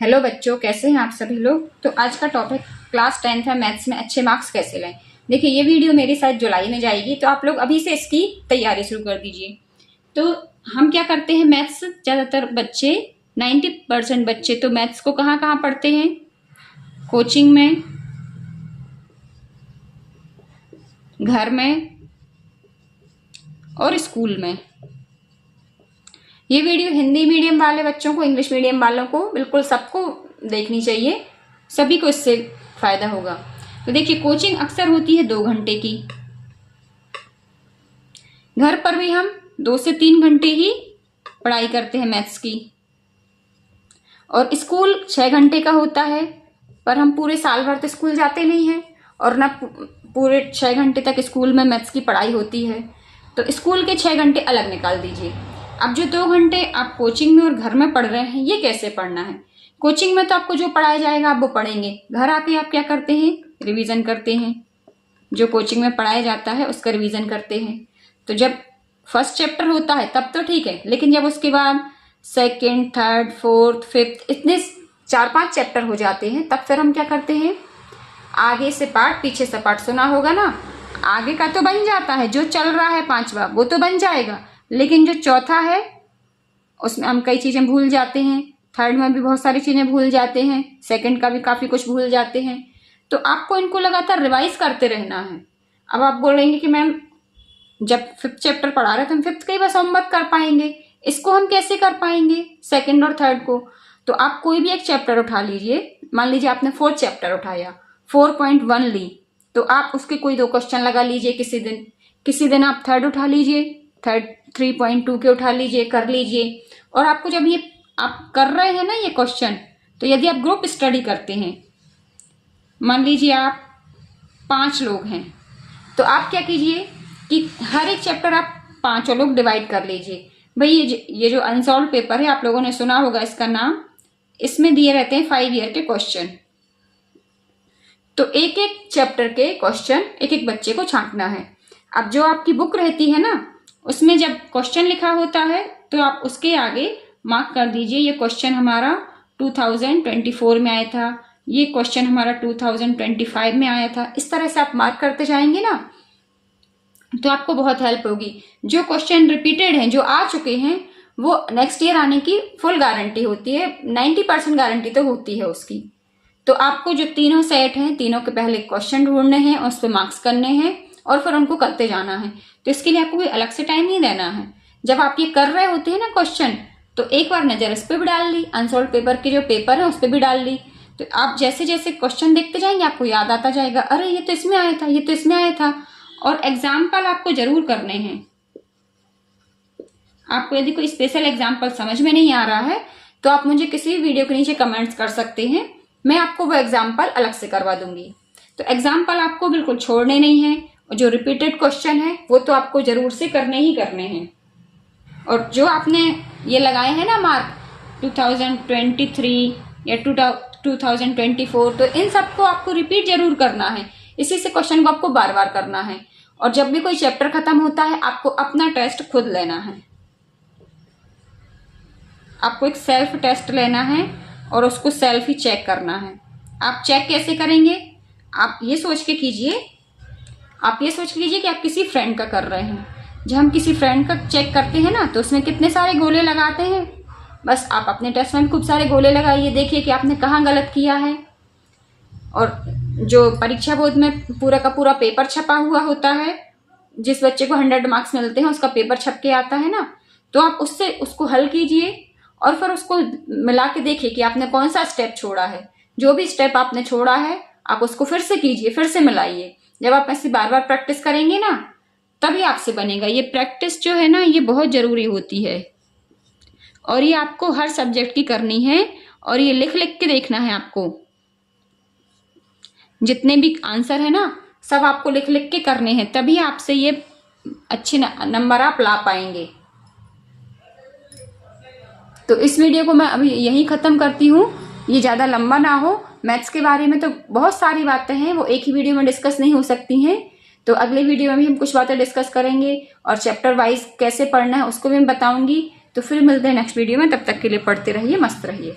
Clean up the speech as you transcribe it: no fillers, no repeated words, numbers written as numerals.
Hello बच्चों, कैसे हैं आप सभी लोग। तो आज का टॉपिक क्लास 10th है, मैथ्स में अच्छे मार्क्स कैसे लाएं। देखिए, ये वीडियो मेरी शायद जुलाई में जाएगी, तो आप लोग अभी से इसकी तैयारी शुरू कर दीजिए। तो हम क्या करते हैं, मैथ्स ज़्यादातर बच्चे 90% बच्चे तो मैथ्स को कहाँ कहाँ पढ़ते हैं, कोचिंग में, घर में और स्कूल में। ये वीडियो हिंदी मीडियम वाले बच्चों को, इंग्लिश मीडियम वालों को, बिल्कुल सबको देखनी चाहिए, सभी को इससे फायदा होगा। तो देखिए, कोचिंग अक्सर होती है 2 घंटे की, घर पर भी हम 2 से 3 घंटे ही पढ़ाई करते हैं मैथ्स की, और स्कूल 6 घंटे का होता है, पर हम पूरे साल भर तो स्कूल जाते नहीं हैं और ना पूरे 6 घंटे तक स्कूल में मैथ्स की पढ़ाई होती है। तो स्कूल के 6 घंटे अलग निकाल दीजिए। अब जो 2 घंटे आप कोचिंग में और घर में पढ़ रहे हैं, ये कैसे पढ़ना है। कोचिंग में तो आपको जो पढ़ाया जाएगा आप वो पढ़ेंगे, घर आके आप क्या करते हैं, रिवीजन करते हैं। जो कोचिंग में पढ़ाया जाता है उसका रिवीजन करते हैं। तो जब फर्स्ट चैप्टर होता है तब तो ठीक है, लेकिन जब उसके बाद सेकेंड, थर्ड, फोर्थ, फिफ्थ, इतने 4-5 चैप्टर हो जाते हैं, तब फिर हम क्या करते हैं, आगे से पार्ट पीछे से पार्ट। सुना होगा ना, आगे का तो बन जाता है, जो चल रहा है 5वां वो तो बन जाएगा, लेकिन जो चौथा है उसमें हम कई चीजें भूल जाते हैं, थर्ड में भी बहुत सारी चीजें भूल जाते हैं, सेकंड का भी काफी कुछ भूल जाते हैं। तो आपको इनको लगातार रिवाइज करते रहना है। अब आप बोलेंगे कि मैम जब 5th चैप्टर पढ़ा रहे तो हम 5th का ही बस होमवर्क कर पाएंगे, इसको हम कैसे कर पाएंगे सेकंड और थर्ड को। तो आप कोई भी एक चैप्टर उठा लीजिए, मान लीजिए आपने 4th चैप्टर उठाया, 4.1 ली, तो आप उसके कोई 2 क्वेश्चन लगा लीजिए किसी दिन आप थर्ड उठा लीजिए, थर्ड 3.2 के उठा लीजिए, कर लीजिए। और आपको जब ये आप कर रहे हैं ना ये क्वेश्चन, तो यदि आप ग्रुप स्टडी करते हैं, मान लीजिए आप 5 लोग हैं, तो आप क्या कीजिए कि हर एक चैप्टर आप 5 लोग डिवाइड कर लीजिए। भाई ये जो अनसॉल्व पेपर है, आप लोगों ने सुना होगा इसका नाम, इसमें दिए रहते हैं 5 ईयर के क्वेश्चन। तो एक एक चैप्टर के क्वेश्चन एक एक बच्चे को छांटना है। अब जो आपकी बुक रहती है ना, उसमें जब क्वेश्चन लिखा होता है तो आप उसके आगे मार्क कर दीजिए, ये क्वेश्चन हमारा 2024 में आया था, ये क्वेश्चन हमारा 2025 में आया था। इस तरह से आप मार्क करते जाएंगे ना, तो आपको बहुत हेल्प होगी। जो क्वेश्चन रिपीटेड हैं, जो आ चुके हैं, वो नेक्स्ट ईयर आने की फुल गारंटी होती है, 90% गारंटी तो होती है उसकी। तो आपको जो तीनों सेट हैं, तीनों के पहले क्वेश्चन ढूंढने हैं, उस पर मार्क्स करने हैं और फिर उनको करते जाना है। तो इसके लिए आपको कोई अलग से टाइम नहीं देना है। जब आप ये कर रहे होते हैं ना क्वेश्चन, तो एक बार नजर इस पे भी डाल ली, अनसॉल्व पेपर के जो पेपर है उस पर भी डाल ली। तो आप जैसे जैसे क्वेश्चन देखते जाएंगे आपको याद आता जाएगा, अरे ये तो इसमें आया था, ये तो इसमें आया था। और एग्जाम्पल आपको जरूर करने हैं। आपको यदि कोई स्पेशल एग्जाम्पल समझ में नहीं आ रहा है तो आप मुझे किसी भी वीडियो के नीचे कमेंट्स कर सकते हैं, मैं आपको वो एग्जाम्पल अलग से करवा दूंगी। तो एग्जाम्पल आपको बिल्कुल छोड़ने नहीं है, और जो रिपीटेड क्वेश्चन है वो तो आपको जरूर से करने ही करने हैं। और जो आपने ये लगाए हैं ना मार्क 2023 या 2024, तो इन सबको आपको रिपीट जरूर करना है। इसी से क्वेश्चन को आपको बार बार करना है। और जब भी कोई चैप्टर खत्म होता है, आपको अपना टेस्ट खुद लेना है। आपको एक सेल्फ टेस्ट लेना है और उसको सेल्फ ही चेक करना है। आप चेक कैसे करेंगे, आप ये सोच के कीजिए कि आप किसी फ्रेंड का कर रहे हैं। जब हम किसी फ्रेंड का चेक करते हैं ना, तो उसमें कितने सारे गोले लगाते हैं। बस आप अपने टेस्ट में भी खूब सारे गोले लगाइए, देखिए कि आपने कहाँ गलत किया है। और जो परीक्षा बोर्ड में पूरा का पूरा पेपर छपा हुआ होता है, जिस बच्चे को 100 मार्क्स मिलते हैं उसका पेपर छप के आता है ना, तो आप उससे उसको हल कीजिए और फिर उसको मिला के देखिए कि आपने कौन सा स्टेप छोड़ा है। जो भी स्टेप आपने छोड़ा है आप उसको फिर से कीजिए, फिर से मिलाइए। जब आप ऐसे बार बार प्रैक्टिस करेंगे ना, तभी आपसे बनेगा। ये प्रैक्टिस जो है ना, ये बहुत जरूरी होती है, और ये आपको हर सब्जेक्ट की करनी है। और ये लिख लिख के देखना है आपको, जितने भी आंसर है ना सब आपको लिख लिख के करने हैं, तभी आपसे ये अच्छे नंबर आप ला पाएंगे। तो इस वीडियो को मैं अभी यहीं खत्म करती हूँ, ये ज्यादा लंबा ना हो। मैथ्स के बारे में तो बहुत सारी बातें हैं, वो एक ही वीडियो में डिस्कस नहीं हो सकती हैं। तो अगले वीडियो में भी हम कुछ बातें डिस्कस करेंगे, और चैप्टर वाइज कैसे पढ़ना है उसको भी मैं बताऊंगी। तो फिर मिलते हैं नेक्स्ट वीडियो में, तब तक के लिए पढ़ते रहिए, मस्त रहिए।